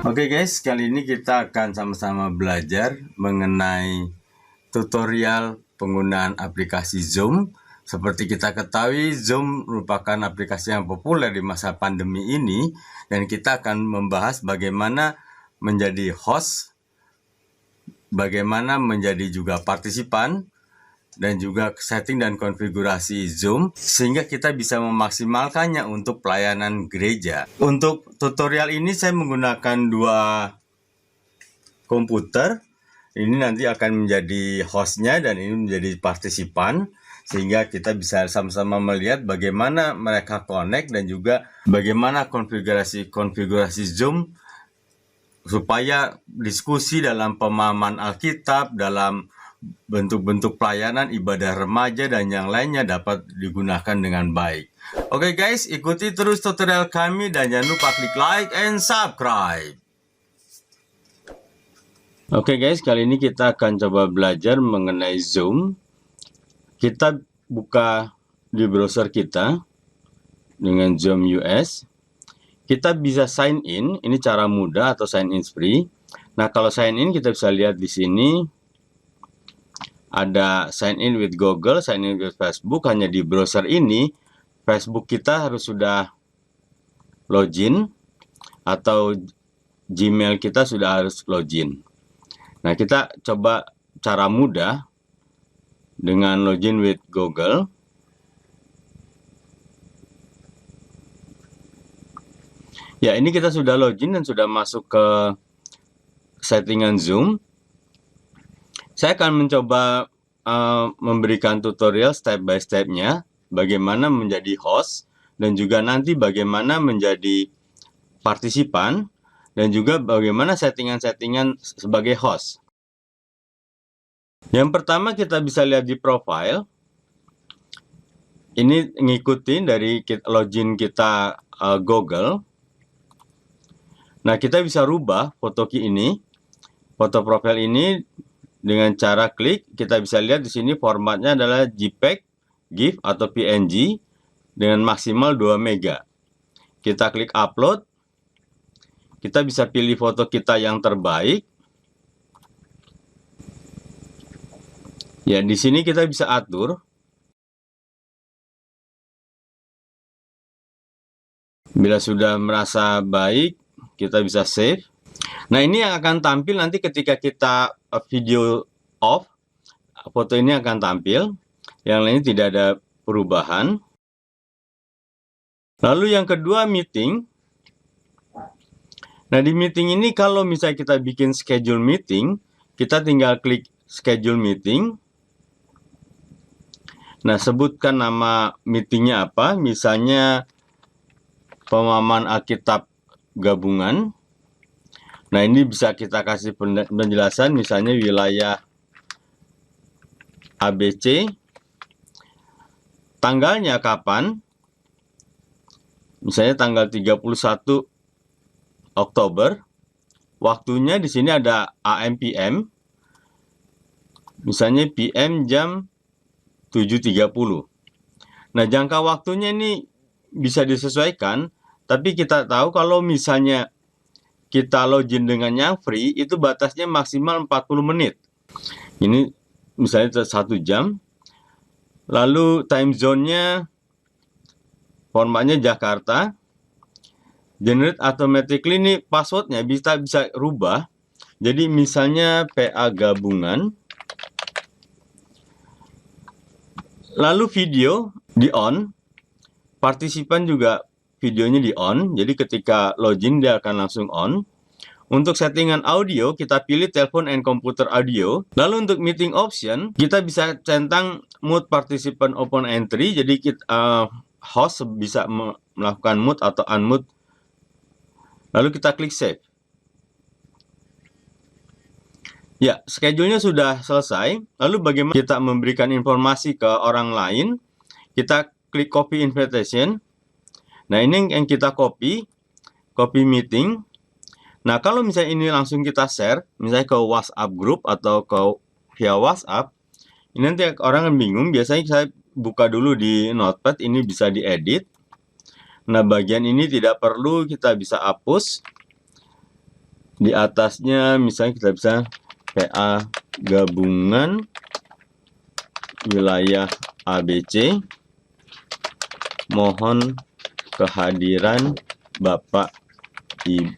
Oke guys, kali ini kita akan sama-sama belajar mengenai tutorial penggunaan aplikasi Zoom. Seperti kita ketahui, Zoom merupakan aplikasi yang populer di masa pandemi ini, dan kita akan membahas bagaimana menjadi host, bagaimana menjadi juga partisipan, dan juga setting dan konfigurasi Zoom sehingga kita bisa memaksimalkannya untuk pelayanan gereja. Untuk tutorial ini saya menggunakan dua komputer. Ini nanti akan menjadi hostnya dan ini menjadi partisipan, sehingga kita bisa sama-sama melihat bagaimana mereka connect dan juga bagaimana konfigurasi Zoom supaya diskusi dalam pemahaman Alkitab, dalam bentuk-bentuk pelayanan, ibadah remaja, dan yang lainnya dapat digunakan dengan baik. Oke guys, ikuti terus tutorial kami dan jangan lupa klik like and subscribe. Oke guys, kali ini kita akan coba belajar mengenai Zoom. Kita buka di browser kita dengan Zoom US. Kita bisa sign in, ini cara mudah atau sign in free. Nah, kalau sign in kita bisa lihat di sini ada sign in with Google, sign in with Facebook. Hanya di browser ini Facebook kita harus sudah login atau Gmail kita sudah harus login. Nah, kita coba cara mudah dengan login with Google. Ya, ini kita sudah login dan sudah masuk ke settingan Zoom. Saya akan mencoba memberikan tutorial step by step-nya, bagaimana menjadi host, dan juga nanti bagaimana menjadi partisipan, dan juga bagaimana settingan-settingan sebagai host. Yang pertama kita bisa lihat di profile. Ini ngikutin dari login kita Google. Nah, kita bisa rubah foto ini, foto profil ini dengan cara klik. Kita bisa lihat di sini formatnya adalah JPEG, GIF atau PNG dengan maksimal 2 MB. Kita klik upload. Kita bisa pilih foto kita yang terbaik. Ya, di sini kita bisa atur. Bila sudah merasa baik, kita bisa save. Nah, ini yang akan tampil nanti ketika kita video off. Foto ini akan tampil. Yang lainnya tidak ada perubahan. Lalu yang kedua, meeting. Nah, di meeting ini kalau misalnya kita bikin schedule meeting, kita tinggal klik schedule meeting. Nah, sebutkan nama meetingnya apa, misalnya pemahaman Alkitab gabungan. Nah, ini bisa kita kasih penjelasan, misalnya wilayah ABC, tanggalnya kapan, misalnya tanggal 31 Oktober, waktunya di sini ada AM PM, misalnya PM jam 7.30. Nah, jangka waktunya ini bisa disesuaikan, tapi kita tahu kalau misalnya kita login dengan yang free, itu batasnya maksimal 40 menit. Ini misalnya 1 jam. Lalu time zone-nya, formatnya Jakarta. Generate automatically, ini passwordnya bisa rubah. Jadi misalnya PA gabungan. Lalu video di on. Partisipan juga videonya di on. Jadi ketika login dia akan langsung on. Untuk settingan audio, kita pilih telepon and computer audio. Lalu untuk meeting option, kita bisa centang mute participant open entry. Jadi kita, host bisa melakukan mute atau unmute. Lalu kita klik save. Ya, schedule-nya sudah selesai. Lalu bagaimana kita memberikan informasi ke orang lain? Kita klik copy invitation. Nah, ini yang kita copy meeting. Nah, kalau misalnya ini langsung kita share, misalnya ke WhatsApp group atau via WhatsApp, ini nanti orang yang bingung. Biasanya saya buka dulu di Notepad, ini bisa diedit. Nah, bagian ini tidak perlu, kita bisa hapus. Di atasnya misalnya kita bisa PA gabungan wilayah ABC, mohon kehadiran Bapak Ibu.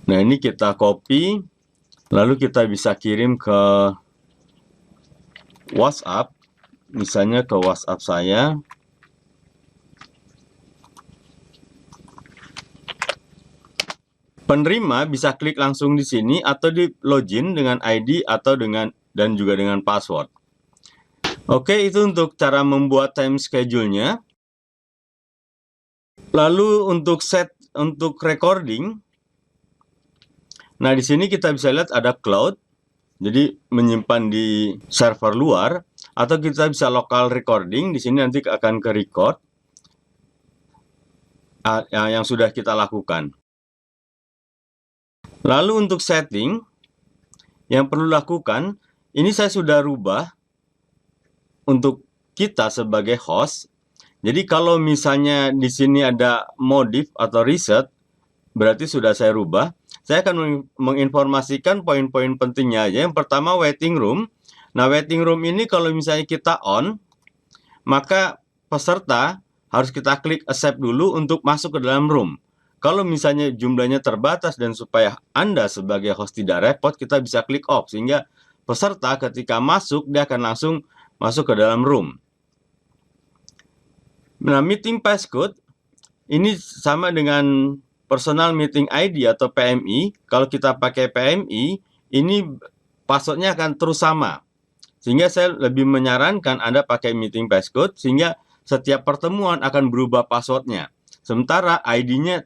Nah, ini kita copy, lalu kita bisa kirim ke WhatsApp, misalnya ke WhatsApp saya. Penerima bisa klik langsung di sini atau di login dengan ID atau dan juga dengan password. Oke, itu untuk cara membuat time schedule-nya. Lalu untuk recording, nah di sini kita bisa lihat ada cloud, jadi menyimpan di server luar, atau kita bisa local recording. Di sini nanti akan ke record yang sudah kita lakukan. Lalu untuk setting, yang perlu lakukan, ini saya sudah rubah untuk kita sebagai host. Jadi kalau misalnya di sini ada modif atau reset, berarti sudah saya rubah. Saya akan menginformasikan poin-poin pentingnya aja. Yang pertama waiting room. Nah, waiting room ini kalau misalnya kita on, maka peserta harus kita klik accept dulu untuk masuk ke dalam room. Kalau misalnya jumlahnya terbatas dan supaya Anda sebagai host tidak repot, kita bisa klik off. Sehingga peserta ketika masuk, dia akan langsung masuk ke dalam room. Nah, meeting passcode ini sama dengan personal meeting ID atau PMI. Kalau kita pakai PMI, ini passwordnya akan terus sama. Sehingga saya lebih menyarankan Anda pakai meeting passcode, sehingga setiap pertemuan akan berubah passwordnya. Sementara ID-nya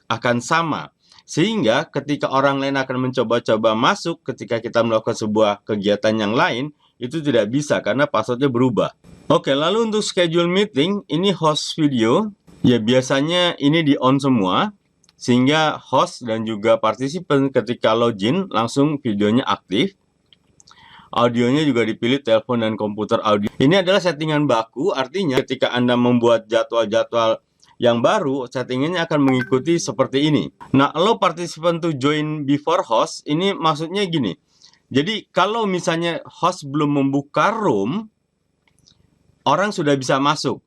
akan sama. Sehingga ketika orang lain akan mencoba-coba masuk ketika kita melakukan sebuah kegiatan yang lain, itu tidak bisa karena passwordnya berubah. Oke, lalu untuk schedule meeting, ini host video. Ya, biasanya ini di on semua, sehingga host dan juga partisipan ketika login langsung videonya aktif. Audionya juga dipilih telepon dan komputer audio. Ini adalah settingan baku, artinya ketika Anda membuat jadwal-jadwal yang baru, settingannya akan mengikuti seperti ini. Nah, allow participant to join before host, ini maksudnya gini. Jadi, kalau misalnya host belum membuka room, orang sudah bisa masuk.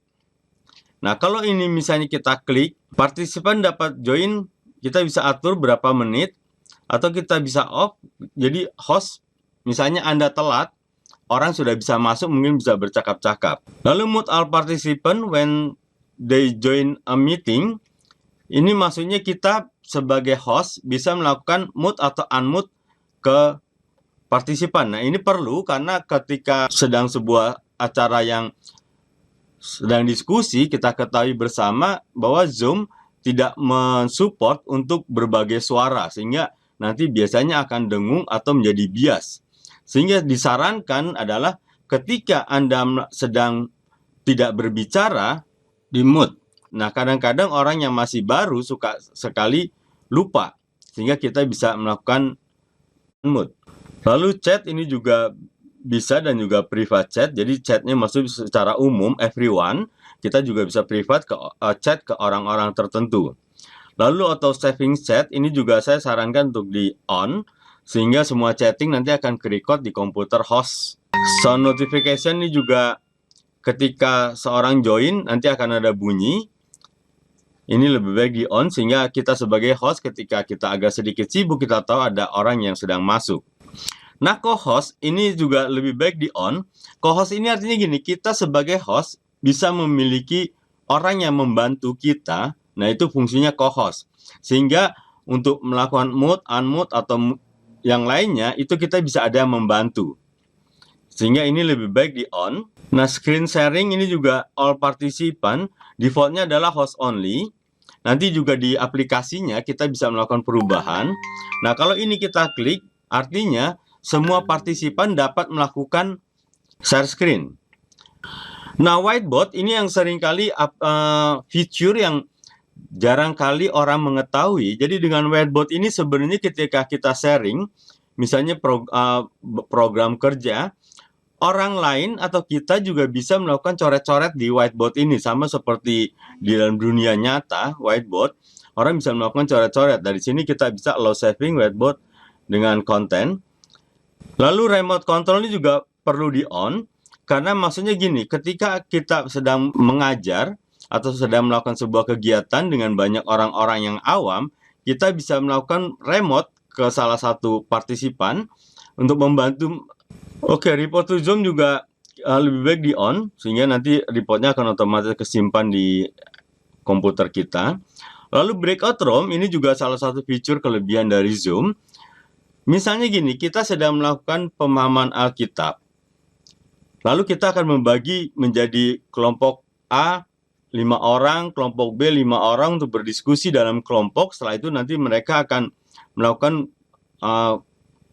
Nah, kalau ini misalnya kita klik, partisipan dapat join, kita bisa atur berapa menit, atau kita bisa off. Jadi, host, misalnya Anda telat, orang sudah bisa masuk, mungkin bisa bercakap-cakap. Lalu mute all participant when they join a meeting, ini maksudnya kita sebagai host bisa melakukan mute atau unmute ke partisipan. Nah, ini perlu karena ketika sedang sebuah acara yang sedang diskusi, kita ketahui bersama bahwa Zoom tidak mensupport untuk berbagai suara, sehingga nanti biasanya akan dengung atau menjadi bias. Sehingga disarankan adalah ketika Anda sedang tidak berbicara, di mute. Nah, kadang-kadang orang yang masih baru suka sekali lupa, sehingga kita bisa melakukan mute. Lalu chat ini juga bisa dan juga private chat. Jadi chatnya masuk secara umum, everyone. Kita juga bisa private chat ke orang-orang tertentu. Lalu auto saving chat ini juga saya sarankan untuk di on, sehingga semua chatting nanti akan ke-record di komputer host. Sound notification ini juga ketika seorang join, nanti akan ada bunyi. Ini lebih baik di on, sehingga kita sebagai host ketika kita agak sedikit sibuk, kita tahu ada orang yang sedang masuk. Nah, co-host ini juga lebih baik di on. Co-host ini artinya gini, kita sebagai host bisa memiliki orang yang membantu kita. Nah, itu fungsinya co-host. Sehingga untuk melakukan mute, unmute, atau yang lainnya, itu kita bisa ada yang membantu. Sehingga ini lebih baik di on. Nah, screen sharing ini juga all participant, defaultnya adalah host only. Nanti juga di aplikasinya kita bisa melakukan perubahan. Nah, kalau ini kita klik, artinya semua partisipan dapat melakukan share screen. Nah, whiteboard ini yang seringkali feature yang jarang kali orang mengetahui. Jadi dengan whiteboard ini sebenarnya ketika kita sharing, misalnya program kerja, orang lain atau kita juga bisa melakukan coret-coret di whiteboard ini, sama seperti di dalam dunia nyata whiteboard. Orang bisa melakukan coret-coret. Dari sini kita bisa allow saving whiteboard dengan konten. Lalu remote control ini juga perlu di on, karena maksudnya gini, ketika kita sedang mengajar atau sedang melakukan sebuah kegiatan dengan banyak orang-orang yang awam, kita bisa melakukan remote ke salah satu partisipan untuk membantu. Oke, report to Zoom juga lebih baik di on, sehingga nanti reportnya akan otomatis kesimpan di komputer kita. Lalu breakout room ini juga salah satu fitur kelebihan dari Zoom. Misalnya gini, kita sedang melakukan pemahaman Alkitab. Lalu kita akan membagi menjadi kelompok A 5 orang, kelompok B 5 orang untuk berdiskusi dalam kelompok. Setelah itu nanti mereka akan melakukan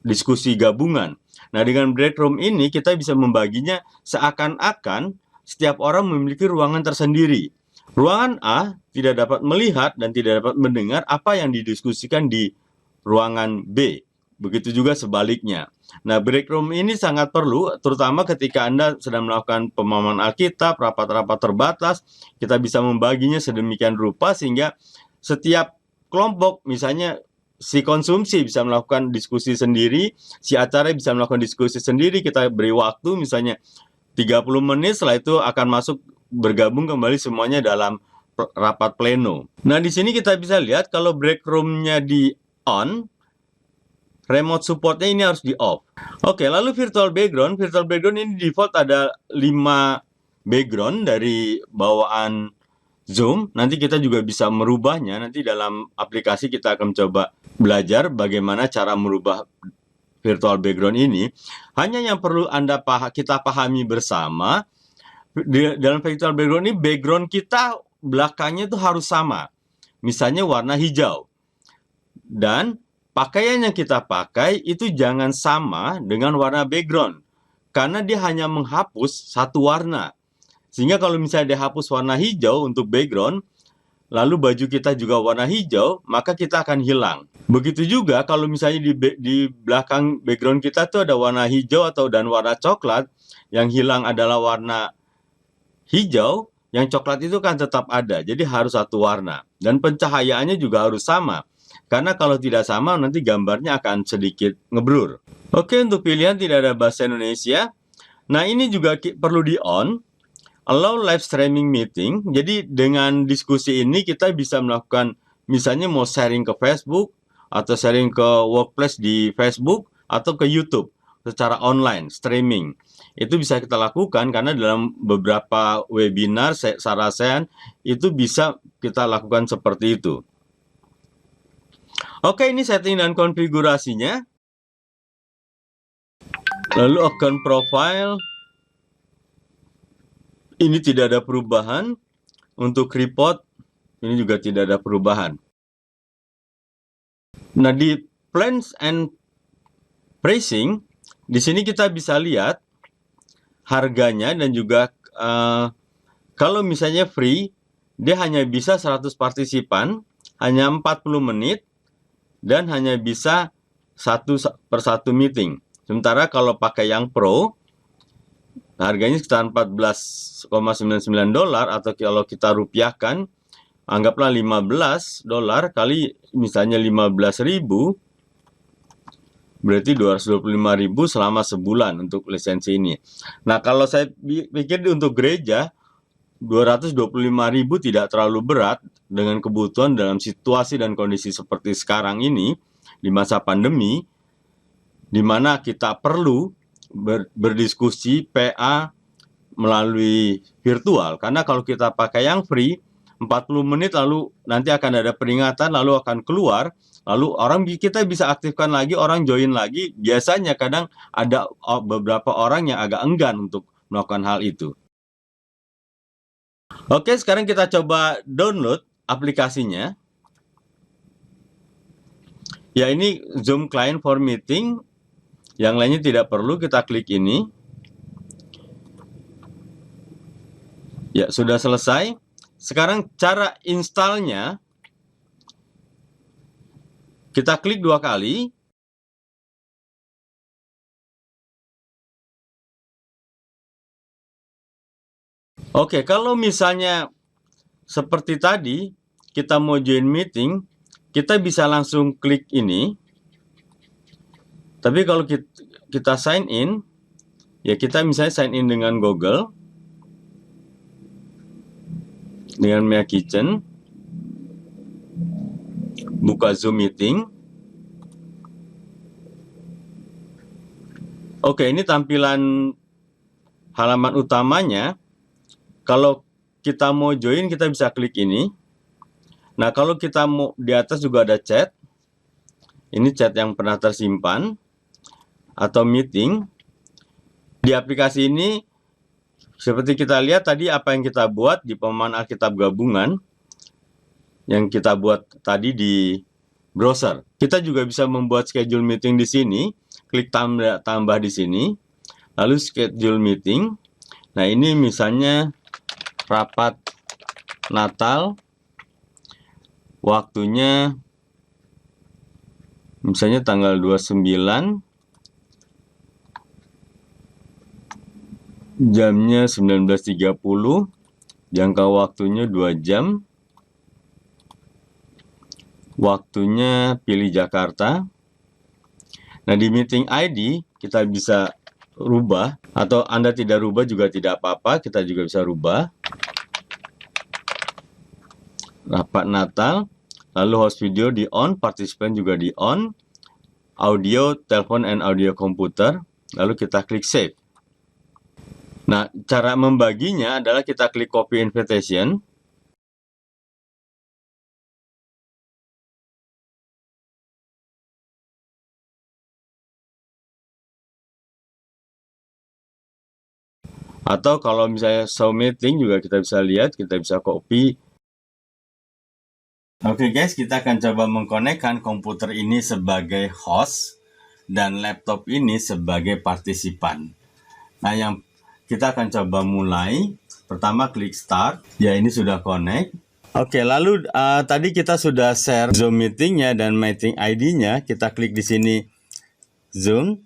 diskusi gabungan. Nah, dengan break room ini kita bisa membaginya seakan-akan setiap orang memiliki ruangan tersendiri. Ruangan A tidak dapat melihat dan tidak dapat mendengar apa yang didiskusikan di ruangan B. Begitu juga sebaliknya. Nah, break room ini sangat perlu, terutama ketika Anda sedang melakukan pemahaman Alkitab, rapat-rapat terbatas, kita bisa membaginya sedemikian rupa sehingga setiap kelompok, misalnya si konsumsi bisa melakukan diskusi sendiri, si acara bisa melakukan diskusi sendiri, kita beri waktu misalnya 30 menit, setelah itu akan masuk bergabung kembali semuanya dalam rapat pleno. Nah, di sini kita bisa lihat kalau break room-nya di on, remote supportnya ini harus di off. Oke, lalu virtual background. Virtual background ini default ada 5 background dari bawaan Zoom. Nanti kita juga bisa merubahnya. Nanti dalam aplikasi kita akan coba belajar bagaimana cara merubah virtual background ini. Hanya yang perlu kita pahami bersama, dalam virtual background ini, background kita belakangnya itu harus sama. Misalnya warna hijau. Dan pakaian yang kita pakai itu jangan sama dengan warna background, karena dia hanya menghapus satu warna. Sehingga kalau misalnya dia hapus warna hijau untuk background, lalu baju kita juga warna hijau, maka kita akan hilang. Begitu juga kalau misalnya di belakang background kita tuh ada warna hijau dan warna coklat, yang hilang adalah warna hijau, yang coklat itu kan tetap ada. Jadi harus satu warna. Dan pencahayaannya juga harus sama. Karena kalau tidak sama, nanti gambarnya akan sedikit ngeblur. Oke, untuk pilihan tidak ada bahasa Indonesia. Nah, ini juga perlu di-on. Allow live streaming meeting. Jadi, dengan diskusi ini kita bisa melakukan, misalnya mau sharing ke Facebook, atau sharing ke workplace di Facebook, atau ke YouTube secara online, streaming. Itu bisa kita lakukan karena dalam beberapa webinar, Sarasen, itu bisa kita lakukan seperti itu. Oke, ini setting dan konfigurasinya. Lalu account profile. Ini tidak ada perubahan. Untuk report, ini juga tidak ada perubahan. Nah, di plans and pricing, di sini kita bisa lihat harganya dan juga kalau misalnya free, dia hanya bisa 100 partisipan, hanya 40 menit, dan hanya bisa 1/1 meeting. Sementara kalau pakai yang pro, harganya sekitar $14,99, atau kalau kita rupiahkan, anggaplah $15 kali misalnya 15.000, berarti 225.000 selama sebulan untuk lisensi ini. Nah, kalau saya pikir untuk gereja, 225.000 tidak terlalu berat dengan kebutuhan dalam situasi dan kondisi seperti sekarang ini di masa pandemi, di mana kita perlu berdiskusi PA melalui virtual. Karena kalau kita pakai yang free, 40 menit lalu nanti akan ada peringatan, lalu akan keluar, lalu kita bisa aktifkan lagi, orang join lagi. Biasanya kadang ada beberapa orang yang agak enggan untuk melakukan hal itu. Oke, sekarang kita coba download aplikasinya. Ya, ini Zoom Client for Meeting. Yang lainnya tidak perlu, kita klik ini. Ya, sudah selesai. Sekarang cara installnya, kita klik 2 kali. Oke, kalau misalnya seperti tadi, kita mau join meeting, kita bisa langsung klik ini. Tapi kalau kita sign in, ya kita misalnya sign in dengan Google, dengan Mia Kitchen, buka Zoom meeting. Oke, ini tampilan halaman utamanya. Kalau kita mau join, kita bisa klik ini. Nah, kalau kita mau, di atas juga ada chat. Ini chat yang pernah tersimpan atau meeting. Di aplikasi ini, seperti kita lihat tadi apa yang kita buat di pemahaman Alkitab gabungan, yang kita buat tadi di browser. Kita juga bisa membuat schedule meeting di sini. Klik tambah di sini, lalu schedule meeting. Nah, ini misalnya rapat Natal, waktunya misalnya tanggal 29, jamnya 19.30, jangka waktunya 2 jam, waktunya pilih Jakarta. Nah, di meeting ID kita bisa rubah, atau Anda tidak rubah juga tidak apa-apa, kita juga bisa rubah. Rapat Natal, lalu host video di on, partisipan juga di on, audio, telepon, and audio komputer, lalu kita klik save. Nah, cara membaginya adalah kita klik copy invitation. Atau kalau misalnya show meeting juga kita bisa lihat, kita bisa copy. Oke guys, kita akan coba mengkonekkan komputer ini sebagai host dan laptop ini sebagai partisipan. Nah, yang kita akan coba mulai. Pertama klik start. Ya, ini sudah connect. Oke, lalu tadi kita sudah share Zoom meetingnya dan meeting ID-nya. Kita klik di sini Zoom.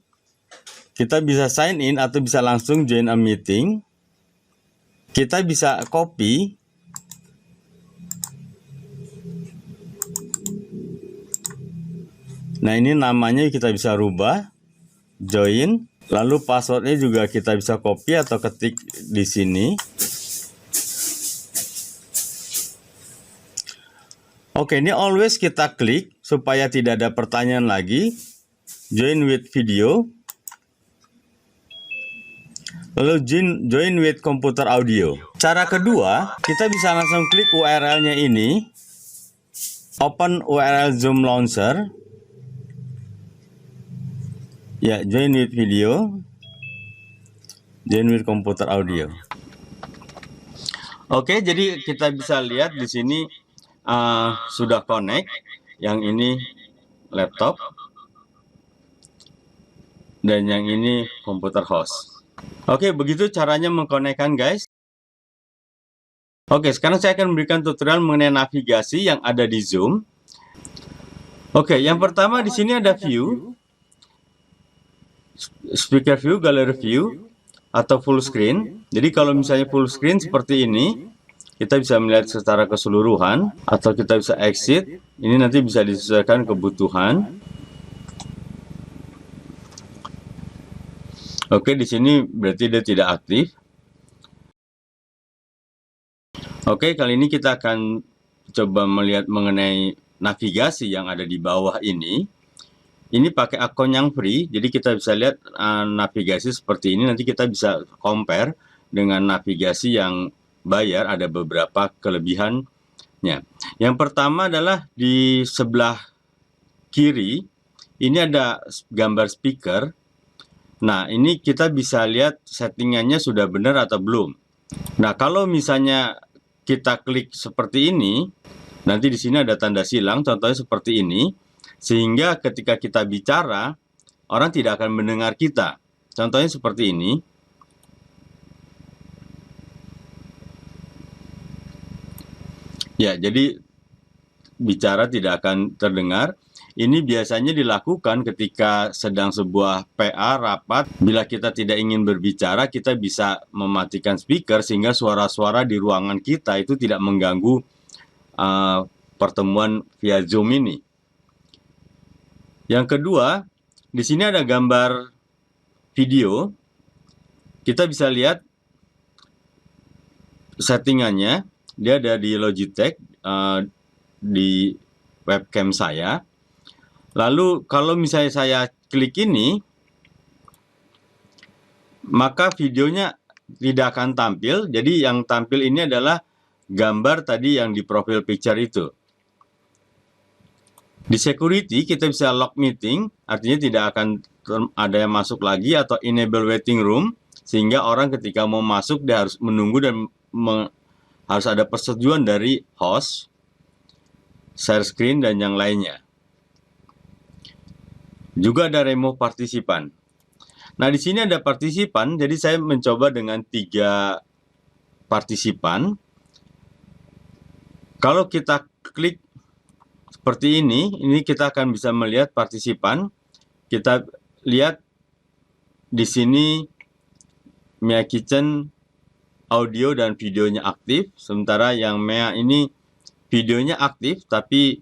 Kita bisa sign in atau bisa langsung join a meeting. Kita bisa copy. Nah, ini namanya kita bisa rubah, join, lalu passwordnya juga kita bisa copy atau ketik di sini. Oke, ini always kita klik supaya tidak ada pertanyaan lagi. Join with video. Lalu join with computer audio. Cara kedua, kita bisa langsung klik URL-nya ini. Open URL Zoom Launcher. Ya, join with video, join with computer audio. Oke, jadi kita bisa lihat di sini sudah connect. Yang ini laptop dan yang ini komputer host. Oke, begitu caranya mengkonekkan guys. Oke, sekarang saya akan memberikan tutorial mengenai navigasi yang ada di Zoom. Oke, yang pertama di sini ada view. Speaker view, gallery view, atau full screen. Jadi kalau misalnya full screen seperti ini, kita bisa melihat secara keseluruhan, atau kita bisa exit. Ini nanti bisa disesuaikan kebutuhan. Oke, di sini berarti dia tidak aktif. Oke, kali ini kita akan coba melihat mengenai navigasi yang ada di bawah ini. Ini pakai akun yang free, jadi kita bisa lihat navigasi seperti ini. Nanti kita bisa compare dengan navigasi yang bayar, ada beberapa kelebihannya. Yang pertama adalah di sebelah kiri, ini ada gambar speaker. Nah, ini kita bisa lihat settingannya sudah benar atau belum. Nah, kalau misalnya kita klik seperti ini, nanti di sini ada tanda silang, contohnya seperti ini. Sehingga ketika kita bicara, orang tidak akan mendengar kita. Contohnya seperti ini. Ya, jadi bicara tidak akan terdengar. Ini biasanya dilakukan ketika sedang sebuah PA rapat. Bila kita tidak ingin berbicara, kita bisa mematikan speaker sehingga suara-suara di ruangan kita itu tidak mengganggu pertemuan via Zoom ini. Yang kedua, di sini ada gambar video. Kita bisa lihat settingannya. Dia ada di Logitech, di webcam saya. Lalu kalau misalnya saya klik ini, maka videonya tidak akan tampil. Jadi yang tampil ini adalah gambar tadi yang di profile picture itu. Di security kita bisa lock meeting, artinya tidak akan ada yang masuk lagi, atau enable waiting room, sehingga orang ketika mau masuk dia harus menunggu dan harus ada persetujuan dari host, share screen, dan yang lainnya. Juga ada remove partisipan. Nah, di sini ada partisipan, jadi saya mencoba dengan 3 partisipan. Kalau kita klik seperti ini kita akan bisa melihat partisipan. Kita lihat di sini Mea Kitchen audio dan videonya aktif, sementara yang Mea ini videonya aktif tapi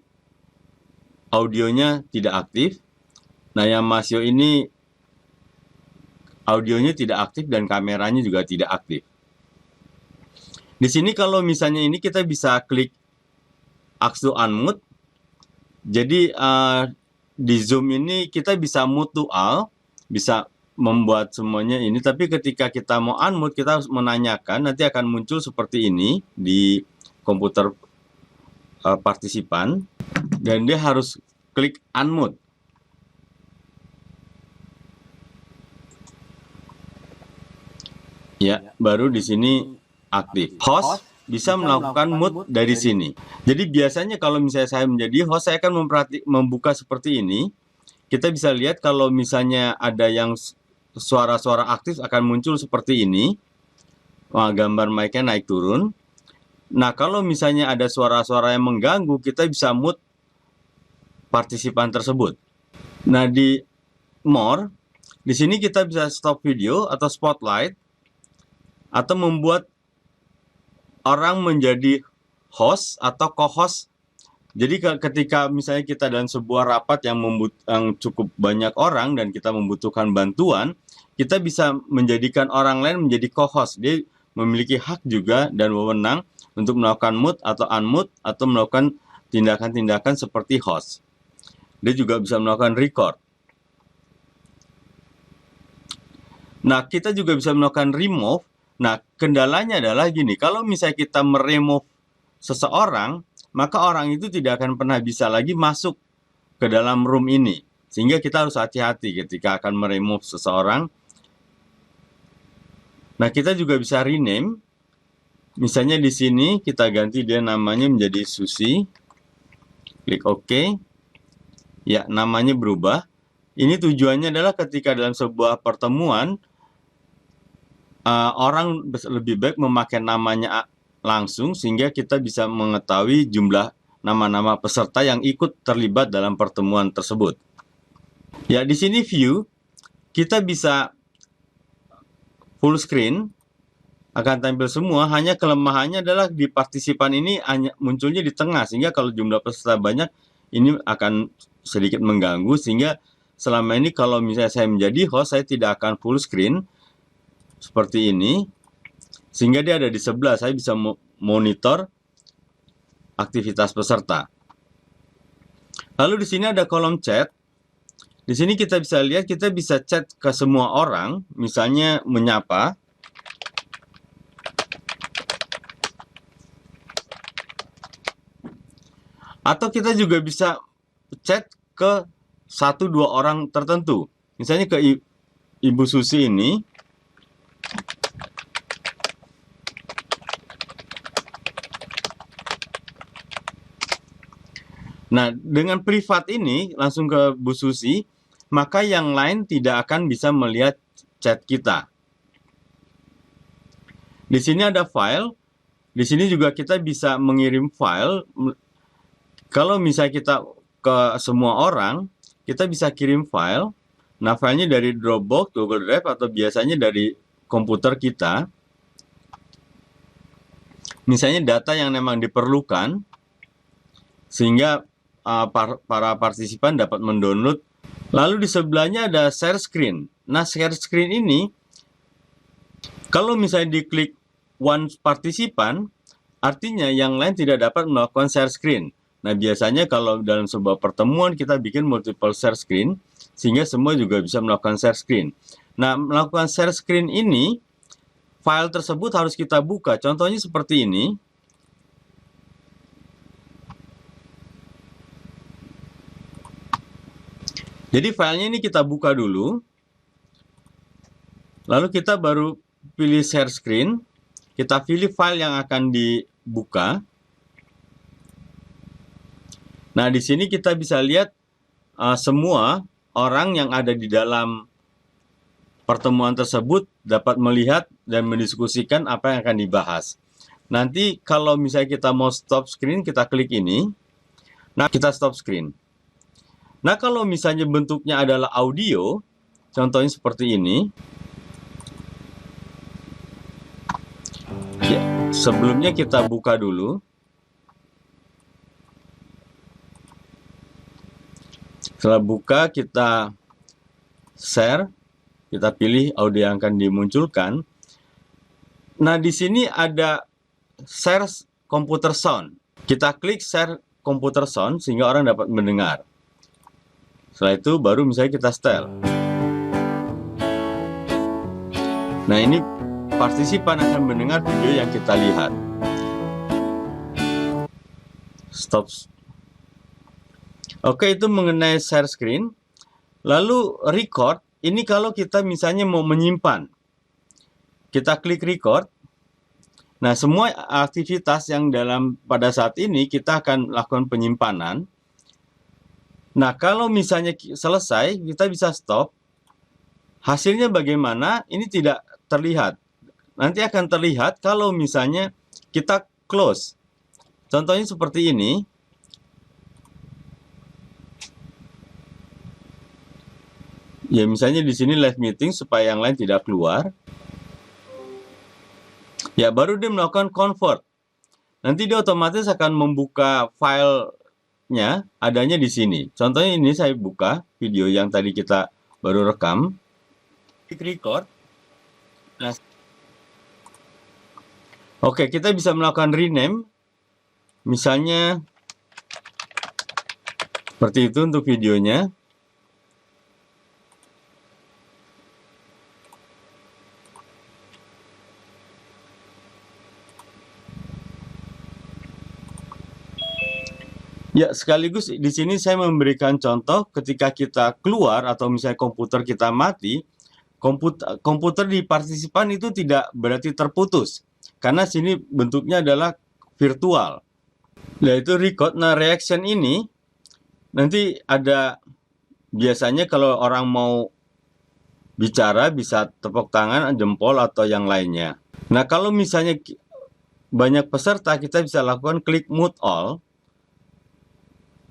audionya tidak aktif. Nah, yang Masio ini audionya tidak aktif dan kameranya juga tidak aktif. Di sini kalau misalnya ini kita bisa klik ask to unmute. Jadi di Zoom ini kita bisa mute to all, bisa membuat semuanya ini, tapi ketika kita mau unmute kita harus menanyakan, nanti akan muncul seperti ini di komputer partisipan, dan dia harus klik unmute. Ya, baru di sini aktif. Host bisa melakukan mute dari sini. Jadi biasanya kalau misalnya saya menjadi host, saya akan membuka seperti ini. Kita bisa lihat kalau misalnya ada yang suara-suara aktif akan muncul seperti ini. Wah, gambar mic-nya naik turun. Nah, kalau misalnya ada suara-suara yang mengganggu, kita bisa mute partisipan tersebut. Nah, di more, di sini kita bisa stop video atau spotlight, atau membuat orang menjadi host atau co-host. Jadi ketika misalnya kita dalam sebuah rapat yang cukup banyak orang dan kita membutuhkan bantuan, kita bisa menjadikan orang lain menjadi co-host. Dia memiliki hak juga dan wewenang untuk melakukan mute atau unmute atau melakukan tindakan-tindakan seperti host. Dia juga bisa melakukan record. Nah, kita juga bisa melakukan remove. Nah, kendalanya adalah gini, kalau misalnya kita meremove seseorang, maka orang itu tidak akan pernah bisa lagi masuk ke dalam room ini. Sehingga kita harus hati-hati ketika akan meremove seseorang. Nah, kita juga bisa rename. Misalnya di sini kita ganti dia namanya menjadi Susi. Klik OK. Ya, namanya berubah. Ini tujuannya adalah ketika dalam sebuah pertemuan, orang lebih baik memakai namanya langsung sehingga kita bisa mengetahui jumlah nama-nama peserta yang ikut terlibat dalam pertemuan tersebut. Ya, di sini view kita bisa full screen, akan tampil semua, hanya kelemahannya adalah di partisipan ini hanya munculnya di tengah, sehingga kalau jumlah peserta banyak ini akan sedikit mengganggu, sehingga selama ini kalau misalnya saya menjadi host, saya tidak akan full screen seperti ini, sehingga dia ada di sebelah, saya bisa monitor aktivitas peserta. Lalu di sini ada kolom chat. Di sini kita bisa lihat, kita bisa chat ke semua orang, misalnya menyapa. Atau kita juga bisa chat ke 1-2 orang tertentu. Misalnya ke Ibu Susi ini. Nah, dengan privat ini langsung ke Bu Susi, maka yang lain tidak akan bisa melihat chat kita. Di sini ada file. Di sini juga kita bisa mengirim file. Kalau misalnya kita ke semua orang, kita bisa kirim file. Nah, filenya dari Dropbox, Google Drive, atau biasanya dari komputer kita. Misalnya data yang memang diperlukan, sehingga para partisipan dapat mendownload. Lalu di sebelahnya ada share screen. Nah, share screen ini, kalau misalnya diklik one partisipan, artinya yang lain tidak dapat melakukan share screen. Nah, biasanya kalau dalam sebuah pertemuan kita bikin multiple share screen, sehingga semua juga bisa melakukan share screen. Nah, melakukan share screen ini, file tersebut harus kita buka. Contohnya seperti ini. Jadi filenya ini kita buka dulu. Lalu kita baru pilih share screen. Kita pilih file yang akan dibuka. Nah, di sini kita bisa lihat semua orang yang ada di dalam pertemuan tersebut dapat melihat dan mendiskusikan apa yang akan dibahas. Nanti kalau misalnya kita mau stop screen, kita klik ini. Nah, kita stop screen. Nah, kalau misalnya bentuknya adalah audio, contohnya seperti ini. Ya, sebelumnya kita buka dulu. Setelah buka, kita share. Kita pilih audio yang akan dimunculkan. Nah, di sini ada share computer sound. Kita klik share computer sound sehingga orang dapat mendengar. Setelah itu baru misalnya kita setel. Nah, ini partisipan akan mendengar video yang kita lihat. Stop. Oke, itu mengenai share screen. Lalu record, ini kalau kita misalnya mau menyimpan. Kita klik record. Nah, semua aktivitas yang pada saat ini kita akan lakukan penyimpanan. Nah, kalau misalnya selesai, kita bisa stop. Hasilnya bagaimana? Ini tidak terlihat. Nanti akan terlihat kalau misalnya kita close. Contohnya seperti ini. Ya, misalnya di sini live meeting supaya yang lain tidak keluar. Ya, baru dia melakukan convert. Nanti dia otomatis akan membuka filenya adanya di sini. Contohnya ini saya buka video yang tadi kita baru rekam. Klik record. Nah, oke, kita bisa melakukan rename. Misalnya seperti itu untuk videonya. Ya, sekaligus di sini saya memberikan contoh ketika kita keluar atau misalnya komputer kita mati, komputer di partisipan itu tidak berarti terputus. Karena sini bentuknya adalah virtual. Yaitu record. Nah, reaction ini nanti ada, biasanya kalau orang mau bicara bisa tepuk tangan, jempol, atau yang lainnya. Nah, kalau misalnya banyak peserta, kita bisa lakukan klik mute all.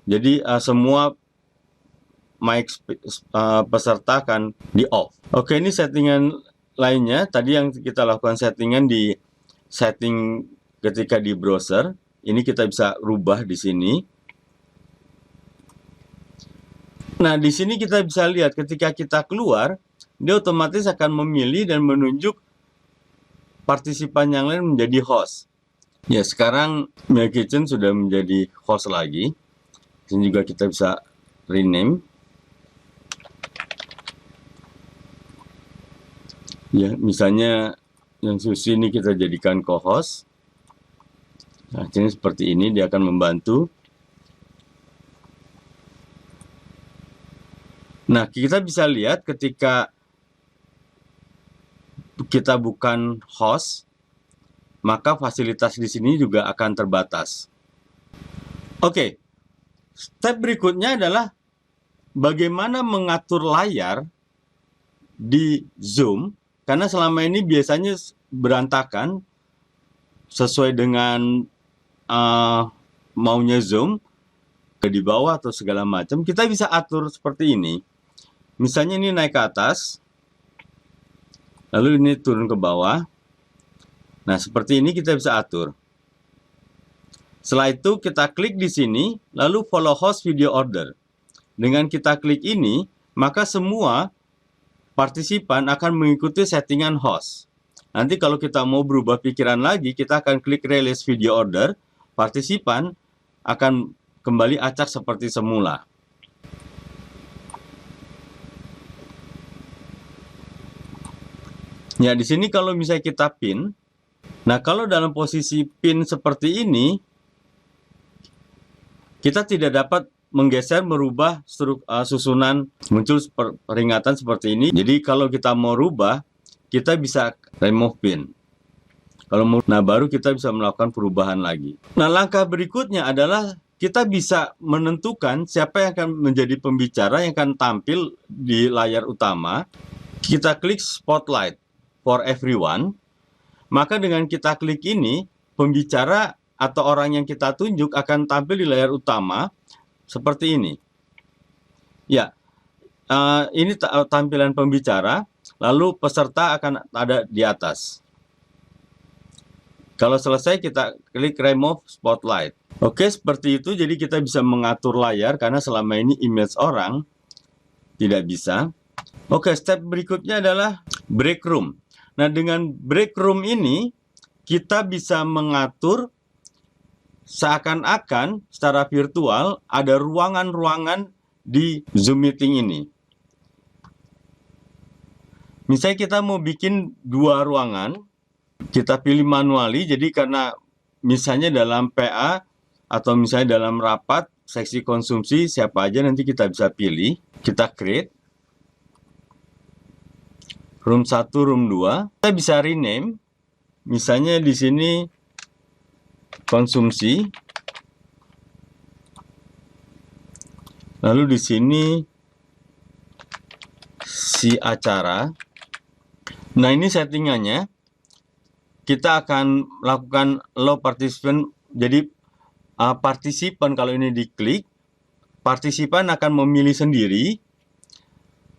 Jadi semua mic peserta akan di off. Oke, ini settingan lainnya. Tadi yang kita lakukan settingan di setting ketika di browser. Ini kita bisa rubah di sini. Nah, di sini kita bisa lihat ketika kita keluar, dia otomatis akan memilih dan menunjuk partisipan yang lain menjadi host. Ya, sekarang Mail Kitchen sudah menjadi host lagi. Ini juga kita bisa rename. Ya, misalnya yang Susi ini kita jadikan co-host. Nah, ini seperti ini, dia akan membantu. Nah, kita bisa lihat ketika kita bukan host, maka fasilitas di sini juga akan terbatas. Oke. Step berikutnya adalah bagaimana mengatur layar di Zoom, karena selama ini biasanya berantakan sesuai dengan maunya Zoom. di bawah atau segala macam, kita bisa atur seperti ini. Misalnya ini naik ke atas, lalu ini turun ke bawah. Nah, seperti ini kita bisa atur. Setelah itu kita klik di sini, lalu follow host video order. Dengan kita klik ini, maka semua partisipan akan mengikuti settingan host. Nanti kalau kita mau berubah pikiran lagi, kita akan klik release video order, partisipan akan kembali acak seperti semula. Ya, di sini kalau misalnya kita pin, nah kalau dalam posisi pin seperti ini, kita tidak dapat menggeser, merubah susunan, muncul peringatan seperti ini. Jadi kalau kita mau rubah, kita bisa remove pin. Nah, baru kita bisa melakukan perubahan lagi. Nah, langkah berikutnya adalah kita bisa menentukan siapa yang akan menjadi pembicara yang akan tampil di layar utama. Kita klik spotlight for everyone. Maka dengan kita klik ini, pembicara atau orang yang kita tunjuk akan tampil di layar utama seperti ini. Ya, ini tampilan pembicara, lalu peserta akan ada di atas. Kalau selesai, kita klik remove spotlight. Oke, seperti itu. Jadi kita bisa mengatur layar karena selama ini image orang tidak bisa. Oke, step berikutnya adalah break room. Nah, dengan break room ini kita bisa mengatur seakan-akan secara virtual ada ruangan-ruangan di Zoom meeting ini. Misalnya kita mau bikin 2 ruangan, kita pilih manually. Jadi karena misalnya dalam PA atau misalnya dalam rapat seksi konsumsi siapa aja nanti kita bisa pilih. Kita create room 1, room 2. Kita bisa rename. Misalnya di sini konsumsi. Lalu di sini si acara. Nah, ini settingannya. Kita akan melakukan allow participant. Jadi partisipan kalau ini diklik, partisipan akan memilih sendiri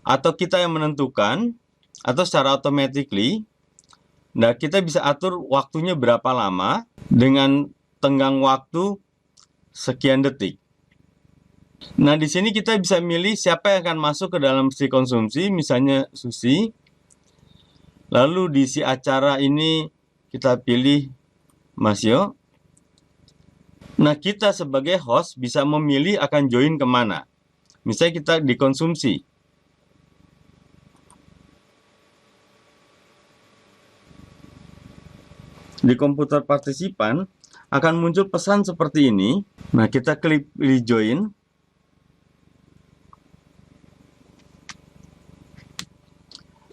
atau kita yang menentukan atau secara automatically. Nah, kita bisa atur waktunya berapa lama dengan tenggang waktu sekian detik. Nah, di sini kita bisa milih siapa yang akan masuk ke dalam si konsumsi, misalnya Susi. Lalu di si acara ini kita pilih Mas Yo. Nah, kita sebagai host bisa memilih akan join kemana. Misalnya kita di konsumsi. Di komputer partisipan akan muncul pesan seperti ini. Nah, kita klik pilih join.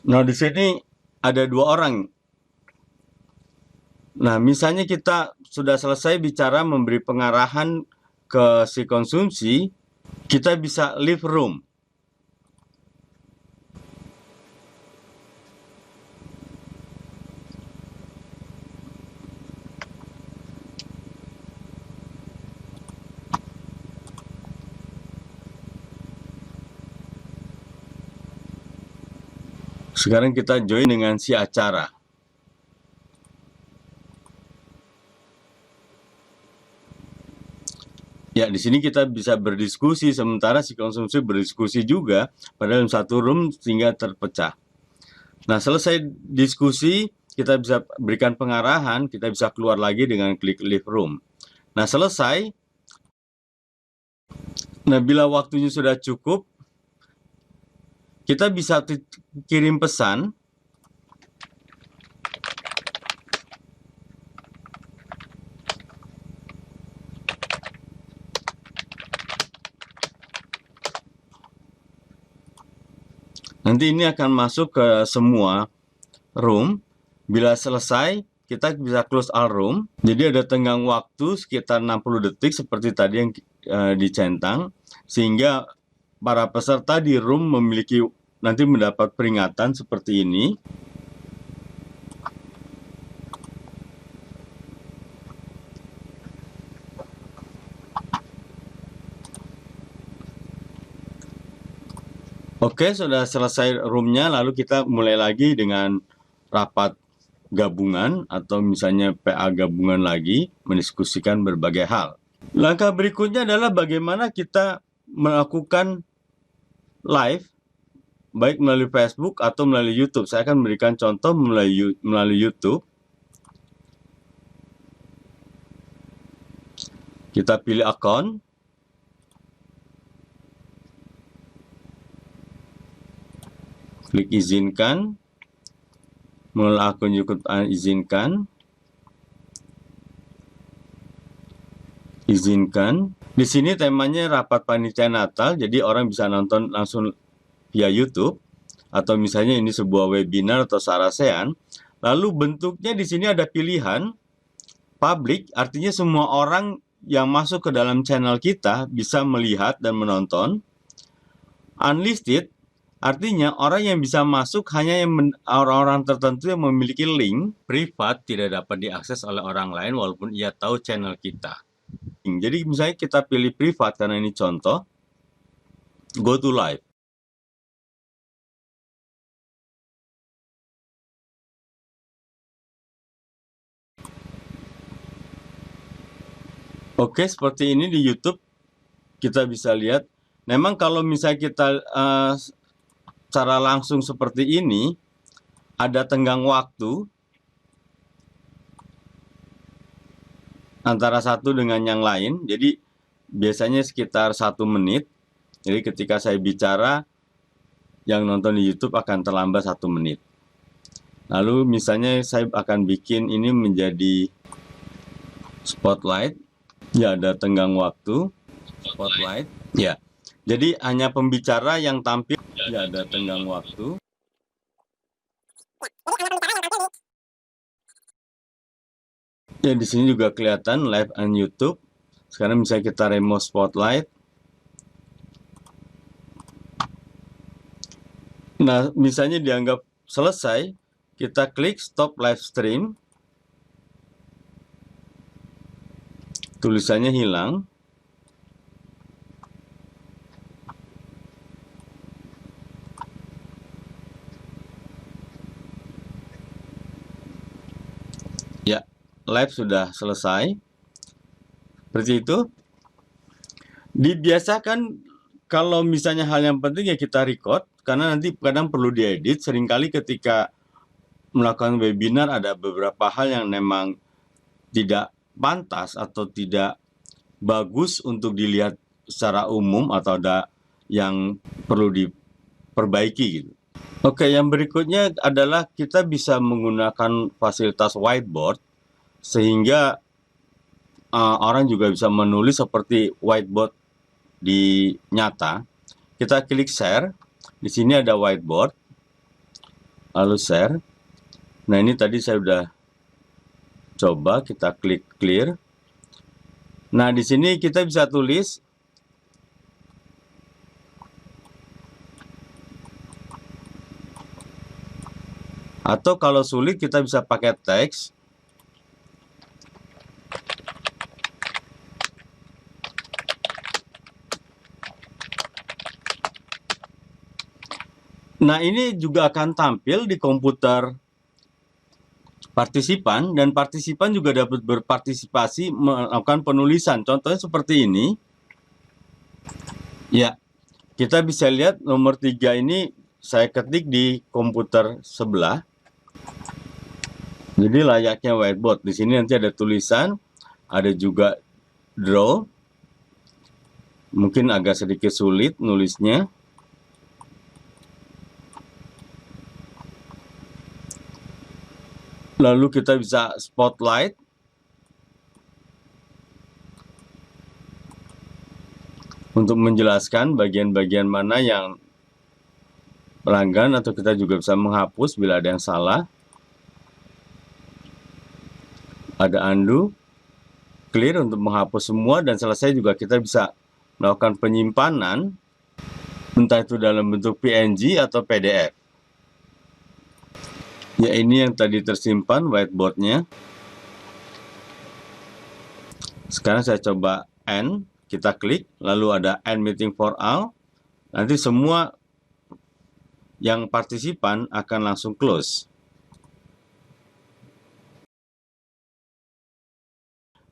Nah, di sini ada 2 orang. Nah, misalnya kita sudah selesai bicara memberi pengarahan ke si konsumsi, kita bisa leave room. Sekarang kita join dengan si acara. Ya, di sini kita bisa berdiskusi, sementara si konsumsi berdiskusi juga pada dalam satu room sehingga terpecah. Nah, selesai diskusi, kita bisa berikan pengarahan, kita bisa keluar lagi dengan klik leave room. Nah, selesai. Nah, bila waktunya sudah cukup, kita bisa kirim pesan. Nanti ini akan masuk ke semua room. Bila selesai, kita bisa close all room. Jadi ada tenggang waktu sekitar 60 detik seperti tadi yang dicentang. Sehingga para peserta di room memiliki nanti mendapat peringatan seperti ini. Oke, sudah selesai roomnya, lalu kita mulai lagi dengan rapat gabungan atau misalnya PA gabungan lagi, mendiskusikan berbagai hal. Langkah berikutnya adalah bagaimana kita melakukan live, baik melalui Facebook atau melalui YouTube. Saya akan memberikan contoh melalui YouTube. Kita pilih akun, klik izinkan, melalui akun YouTube izinkan, Di sini temanya rapat panitia Natal, jadi orang bisa nonton langsung via YouTube, atau misalnya ini sebuah webinar atau sarasehan. Lalu bentuknya di sini ada pilihan public, artinya semua orang yang masuk ke dalam channel kita bisa melihat dan menonton. Unlisted, artinya orang yang bisa masuk hanya orang-orang tertentu yang memiliki link privat, tidak dapat diakses oleh orang lain walaupun ia tahu channel kita. Jadi misalnya kita pilih privat karena ini contoh, go to live. Oke, seperti ini di YouTube kita bisa lihat. Memang kalau misalnya kita secara langsung seperti ini, ada tenggang waktu antara satu dengan yang lain. Jadi biasanya sekitar 1 menit. Jadi ketika saya bicara, yang nonton di YouTube akan terlambat 1 menit. Lalu misalnya saya akan bikin ini menjadi spotlight. Ya, ada tenggang waktu. Spotlight. Ya. Jadi hanya pembicara yang tampil. Ya, ada tenggang waktu. Ya, di sini juga kelihatan live on YouTube. Sekarang misalnya kita remove spotlight. Nah, misalnya dianggap selesai, kita klik stop live stream. Tulisannya hilang. Ya, live sudah selesai. Seperti itu. Dibiasakan kalau misalnya hal yang penting ya kita record, karena nanti kadang perlu diedit. Seringkali ketika melakukan webinar ada beberapa hal yang memang tidak pantas atau tidak bagus untuk dilihat secara umum atau ada yang perlu diperbaiki gitu. Oke, yang berikutnya adalah kita bisa menggunakan fasilitas whiteboard sehingga orang juga bisa menulis seperti whiteboard di nyata. Kita klik share. Di sini ada whiteboard. Lalu share. Nah, ini tadi saya sudah coba, kita klik clear. Nah, di sini kita bisa tulis atau kalau sulit kita bisa pakai teks. Nah, ini juga akan tampil di komputer partisipan, dan partisipan juga dapat berpartisipasi melakukan penulisan. Contohnya seperti ini. Ya, kita bisa lihat nomor 3 ini saya ketik di komputer sebelah. Jadi layaknya whiteboard. Di sini nanti ada tulisan, ada juga draw. Mungkin agak sedikit sulit nulisnya. Lalu kita bisa spotlight. Untuk menjelaskan bagian-bagian mana yang pelanggan, atau kita juga bisa menghapus bila ada yang salah. Ada undo, clear untuk menghapus semua, dan selesai juga kita bisa melakukan penyimpanan, entah itu dalam bentuk PNG atau PDF. Ya, ini yang tadi tersimpan whiteboardnya. Sekarang saya coba end, kita klik, lalu ada end meeting for all. Nanti semua yang partisipan akan langsung close.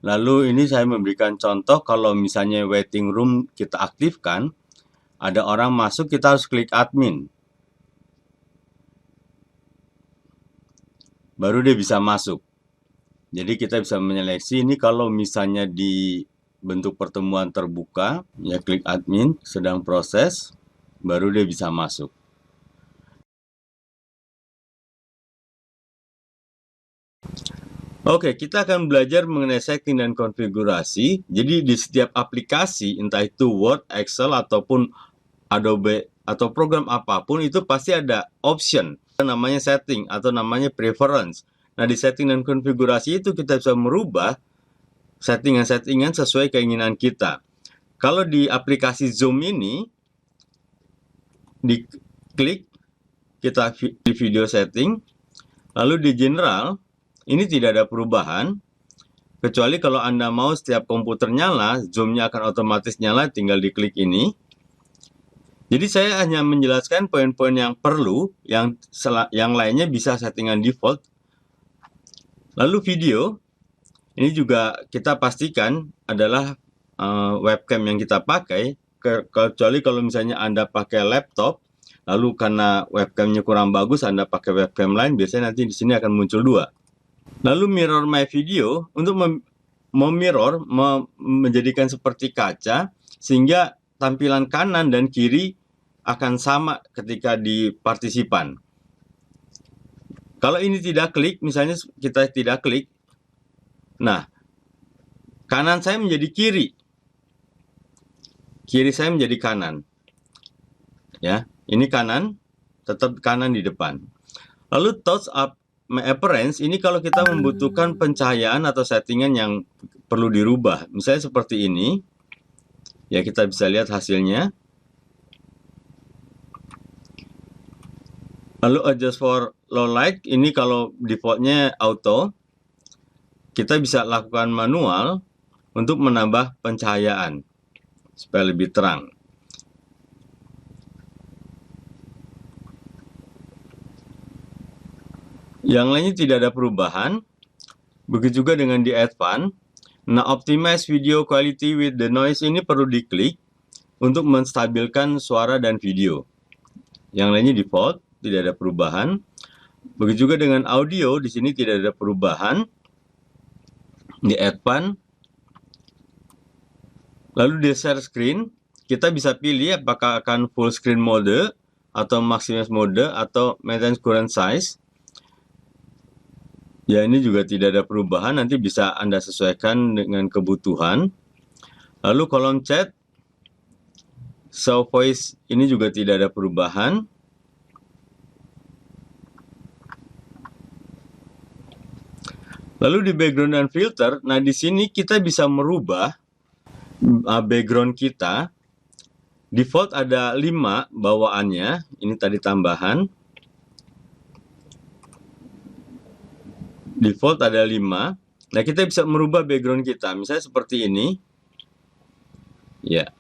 Lalu ini saya memberikan contoh kalau misalnya waiting room kita aktifkan, ada orang masuk, kita harus klik admin. Baru dia bisa masuk. Jadi kita bisa menyeleksi ini kalau misalnya di bentuk pertemuan terbuka, ya klik admin, sedang proses, baru dia bisa masuk. Oke, kita akan belajar mengenai setting dan konfigurasi. Jadi di setiap aplikasi, entah itu Word, Excel, ataupun Adobe, atau program apapun, itu pasti ada option, namanya setting, atau namanya preference. Nah, di setting dan konfigurasi itu kita bisa merubah settingan-settingan sesuai keinginan kita. Kalau di aplikasi Zoom ini, diklik, kita di video setting, lalu di general, ini tidak ada perubahan, kecuali kalau Anda mau setiap komputer nyala, Zoom-nya akan otomatis nyala, tinggal diklik ini. Jadi saya hanya menjelaskan poin-poin yang perlu, yang lainnya bisa settingan default. Lalu video, ini juga kita pastikan adalah webcam yang kita pakai, kecuali kalau misalnya Anda pakai laptop, lalu karena webcamnya kurang bagus, Anda pakai webcam lain, biasanya nanti di sini akan muncul dua. Lalu mirror my video, untuk memirror, menjadikan seperti kaca, sehingga tampilan kanan dan kiri akan sama ketika di partisipan. Kalau ini tidak klik, misalnya kita tidak klik, nah, kanan saya menjadi kiri, kiri saya menjadi kanan. Ya, ini kanan, tetap kanan di depan. Lalu touch up my appearance, ini kalau kita membutuhkan pencahayaan atau settingan yang perlu dirubah. Misalnya seperti ini, ya kita bisa lihat hasilnya. Lalu adjust for low light, ini kalau defaultnya auto, kita bisa lakukan manual untuk menambah pencahayaan supaya lebih terang. Yang lainnya tidak ada perubahan. Begitu juga dengan di advance. Nah, optimize video quality with the noise ini perlu diklik untuk menstabilkan suara dan video. Yang lainnya default, tidak ada perubahan. Begitu juga dengan audio, di sini tidak ada perubahan. Di advance. Lalu di share screen, kita bisa pilih apakah akan full screen mode, atau maximize mode, atau maintain current size. Ya, ini juga tidak ada perubahan, nanti bisa Anda sesuaikan dengan kebutuhan. Lalu kolom chat, show voice, ini juga tidak ada perubahan. Lalu di background dan filter, nah di sini kita bisa merubah background kita. Default ada 5 bawaannya, ini tadi tambahan. Default ada 5. Nah, kita bisa merubah background kita. Misalnya seperti ini. Ya.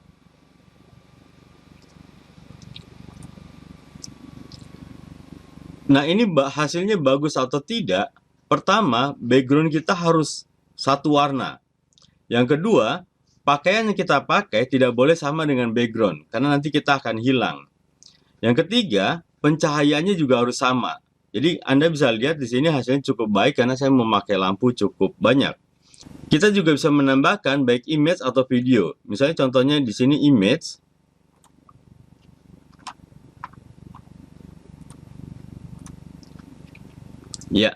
Nah, ini hasilnya bagus atau tidak. Pertama, background kita harus satu warna. Yang kedua, pakaian yang kita pakai tidak boleh sama dengan background, karena nanti kita akan hilang. Yang ketiga, pencahayaannya juga harus sama. Jadi Anda bisa lihat di sini hasilnya cukup baik karena saya memakai lampu cukup banyak. Kita juga bisa menambahkan baik image atau video. Misalnya contohnya di sini image. Ya.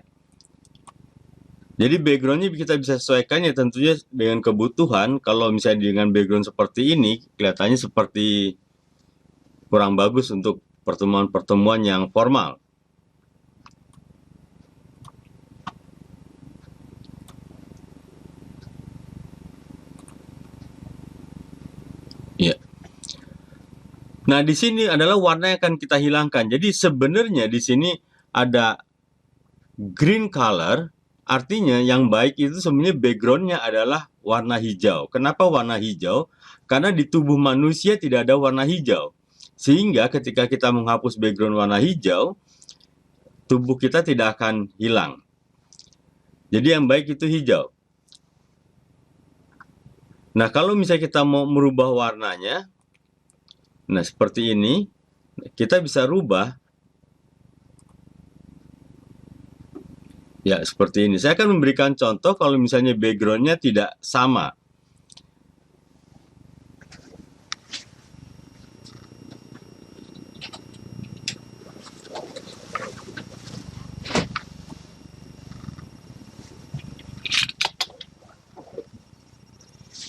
Jadi backgroundnya kita bisa sesuaikan ya tentunya dengan kebutuhan. Kalau misalnya dengan background seperti ini, kelihatannya seperti kurang bagus untuk pertemuan-pertemuan yang formal. Ya. Nah, di sini adalah warna yang akan kita hilangkan. Jadi sebenarnya di sini ada green color, artinya yang baik itu sebenarnya backgroundnya adalah warna hijau. Kenapa warna hijau? Karena di tubuh manusia tidak ada warna hijau. Sehingga ketika kita menghapus background warna hijau, tubuh kita tidak akan hilang. Jadi yang baik itu hijau. Nah, kalau misalnya kita mau merubah warnanya, nah seperti ini, kita bisa rubah. Ya, seperti ini. Saya akan memberikan contoh kalau misalnya backgroundnya tidak sama.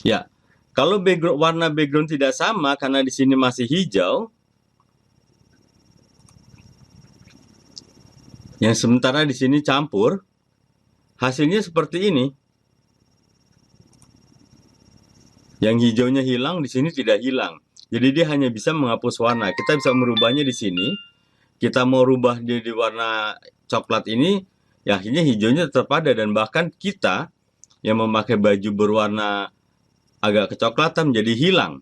Ya, kalau warna background tidak sama karena di sini masih hijau, yang sementara di sini campur, hasilnya seperti ini. Yang hijaunya hilang, di sini tidak hilang. Jadi dia hanya bisa menghapus warna. Kita bisa merubahnya di sini. Kita mau rubah dia di warna coklat ini, ya akhirnya hijaunya tetap ada. Dan bahkan kita yang memakai baju berwarna agak kecoklatan menjadi hilang.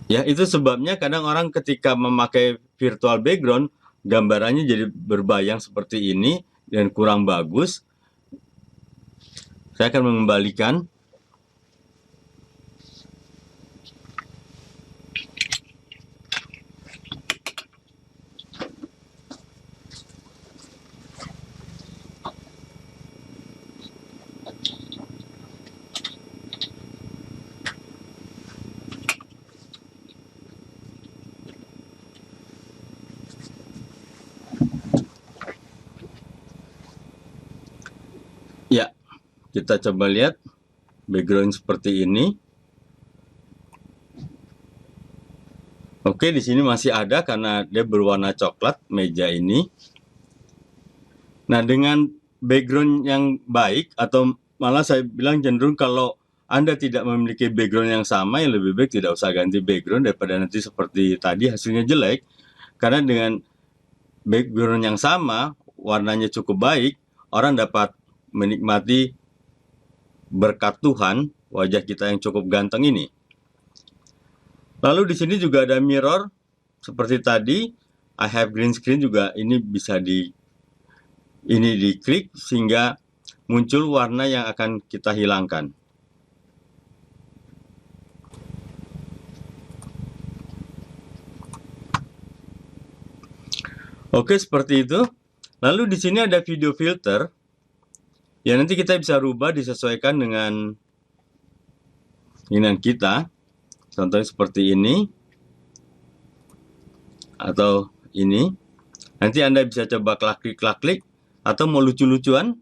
Ya, itu sebabnya kadang orang ketika memakai virtual background, gambarannya jadi berbayang seperti ini dan kurang bagus. Saya akan mengembalikan. Ya, kita coba lihat background seperti ini. Oke, di sini masih ada karena dia berwarna coklat meja ini. Nah, dengan background yang baik, atau malah saya bilang cenderung kalau Anda tidak memiliki background yang sama, yang lebih baik tidak usah ganti background daripada nanti seperti tadi hasilnya jelek. Karena dengan background yang sama, warnanya cukup baik, orang dapat menikmati berkat Tuhan wajah kita yang cukup ganteng ini. Lalu di sini juga ada mirror seperti tadi. I have green screen juga ini bisa diklik sehingga muncul warna yang akan kita hilangkan. Oke, seperti itu. Lalu di sini ada video filter. Ya, nanti kita bisa rubah disesuaikan dengan keinginan kita. Contohnya seperti ini. Atau ini. Nanti Anda bisa coba klik-klik. Atau mau lucu-lucuan.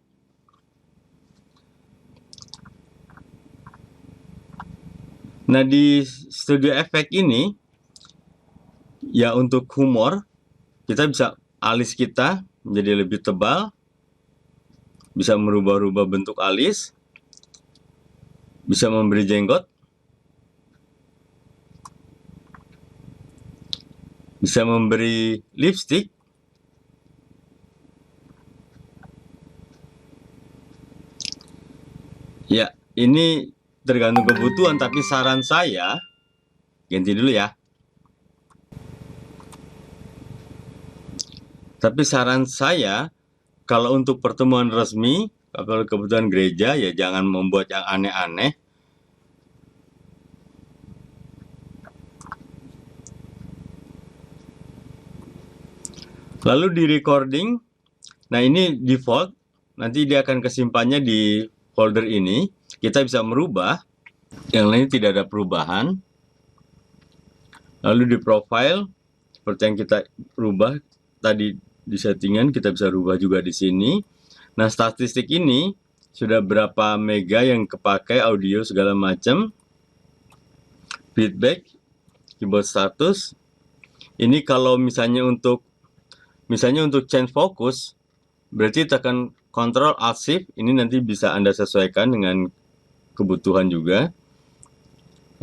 Nah, di Studio Effect ini, ya untuk humor, kita bisa alis kita menjadi lebih tebal. Bisa merubah-rubah bentuk alis, bisa memberi jenggot, bisa memberi lipstick, ya ini tergantung kebutuhan, tapi saran saya, ganti dulu ya. Tapi saran saya, kalau untuk pertemuan resmi, kalau kebutuhan gereja, ya jangan membuat yang aneh-aneh. Lalu di recording, nah ini default, nanti dia akan kesimpannya di folder ini. Kita bisa merubah, yang lain tidak ada perubahan. Lalu di profile, seperti yang kita rubah tadi di settingan, kita bisa rubah juga di sini. Nah, statistik ini sudah berapa mega yang kepakai, audio segala macam. Feedback, keyboard status. Ini kalau misalnya untuk change focus, berarti tekan Ctrl Alt Shift. Ini nanti bisa Anda sesuaikan dengan kebutuhan juga.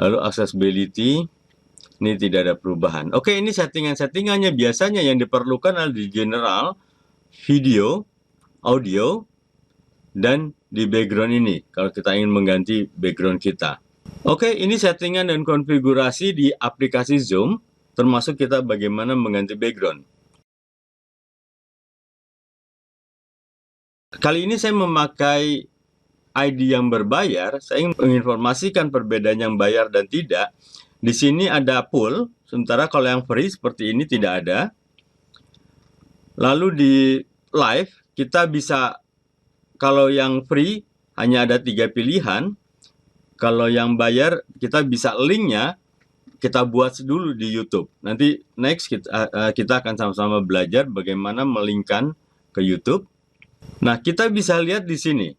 Lalu accessibility, ini tidak ada perubahan. Oke, ini settingannya biasanya yang diperlukan adalah di general, video, audio, dan di background ini kalau kita ingin mengganti background kita. Oke, ini settingan dan konfigurasi di aplikasi Zoom, termasuk kita bagaimana mengganti background. Kali ini saya memakai ID yang berbayar. Saya ingin menginformasikan perbedaan yang bayar dan tidak. Di sini ada pool, sementara kalau yang free seperti ini tidak ada. Lalu di live, kita bisa, kalau yang free hanya ada 3 pilihan. Kalau yang bayar, kita bisa linknya kita buat dulu di YouTube. Nanti next kita akan sama-sama belajar bagaimana melinkkan ke YouTube. Nah, kita bisa lihat di sini.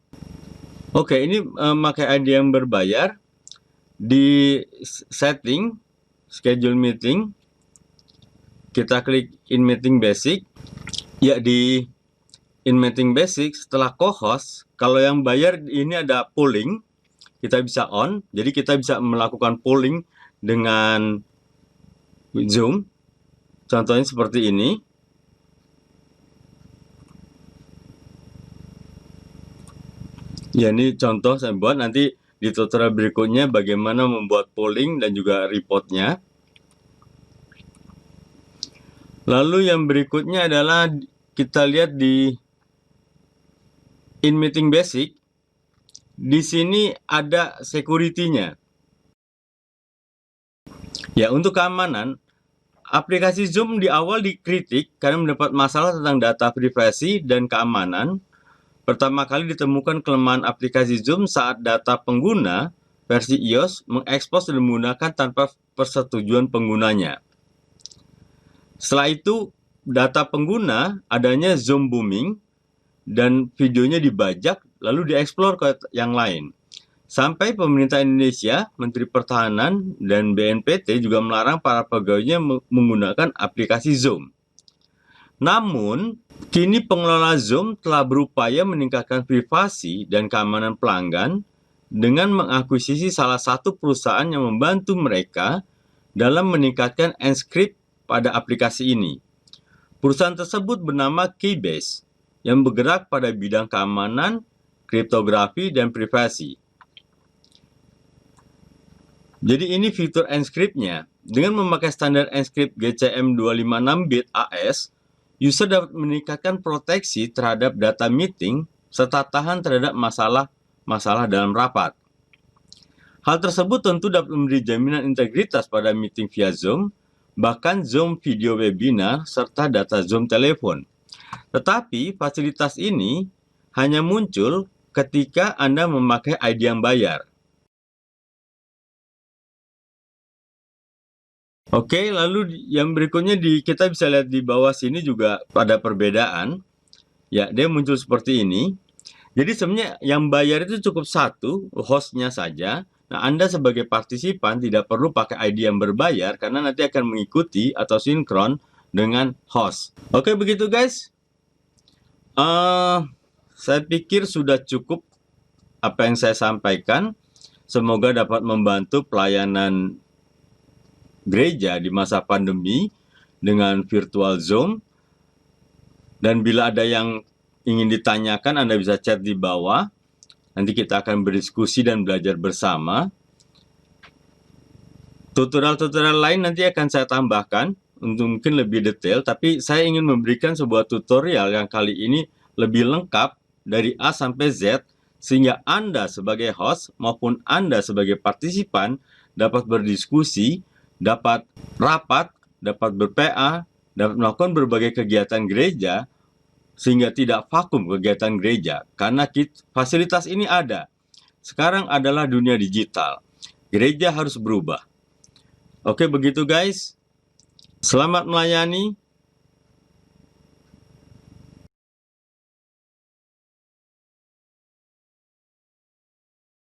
Oke, ini pakai ID yang berbayar. Di setting, schedule meeting, kita klik in meeting basic. Ya, di in meeting basic, setelah co-host, kalau yang bayar ini ada polling, kita bisa on. Jadi kita bisa melakukan polling dengan Zoom. Contohnya seperti ini. Ya, ini contoh saya buat. Nanti di tutorial berikutnya bagaimana membuat polling dan juga reportnya. Lalu yang berikutnya adalah kita lihat di in meeting basic. Di sini ada security-nya. Ya, untuk keamanan, aplikasi Zoom di awal dikritik karena mendapat masalah tentang data privasi dan keamanan. Pertama kali ditemukan kelemahan aplikasi Zoom saat data pengguna versi iOS mengekspos dan menggunakan tanpa persetujuan penggunanya. Setelah itu, data pengguna adanya Zoom booming dan videonya dibajak lalu dieksplor ke yang lain. Sampai pemerintah Indonesia, Menteri Pertahanan, dan BNPT juga melarang para pegawainya menggunakan aplikasi Zoom. Namun, kini pengelola Zoom telah berupaya meningkatkan privasi dan keamanan pelanggan dengan mengakuisisi salah satu perusahaan yang membantu mereka dalam meningkatkan encrypt pada aplikasi ini. Perusahaan tersebut bernama Keybase, yang bergerak pada bidang keamanan, kriptografi, dan privasi. Jadi ini fitur encrypt-nya. Dengan memakai standar encrypt GCM 256-bit AS, user dapat meningkatkan proteksi terhadap data meeting serta tahan terhadap masalah dalam rapat. Hal tersebut tentu dapat memberi jaminan integritas pada meeting via Zoom, bahkan Zoom video webinar, serta data Zoom telepon. Tetapi fasilitas ini hanya muncul ketika Anda memakai ID yang bayar. Oke, lalu yang berikutnya kita bisa lihat di bawah sini juga pada perbedaan. Ya, dia muncul seperti ini. Jadi sebenarnya yang bayar itu cukup satu, hostnya saja. Nah, Anda sebagai partisipan tidak perlu pakai ID yang berbayar karena nanti akan mengikuti atau sinkron dengan host. Oke, begitu guys. Saya pikir sudah cukup apa yang saya sampaikan. Semoga dapat membantu pelayanan gereja di masa pandemi dengan virtual Zoom. Dan bila ada yang ingin ditanyakan, Anda bisa chat di bawah. Nanti kita akan berdiskusi dan belajar bersama. Tutorial-tutorial lain nanti akan saya tambahkan untuk mungkin lebih detail, tapi saya ingin memberikan sebuah tutorial yang kali ini lebih lengkap dari A sampai Z, sehingga Anda sebagai host maupun Anda sebagai partisipan dapat berdiskusi, dapat rapat, dapat ber-PA, dapat melakukan berbagai kegiatan gereja, sehingga tidak vakum kegiatan gereja. Karena fasilitas ini ada. Sekarang adalah dunia digital. Gereja harus berubah. Oke, begitu guys. Selamat melayani.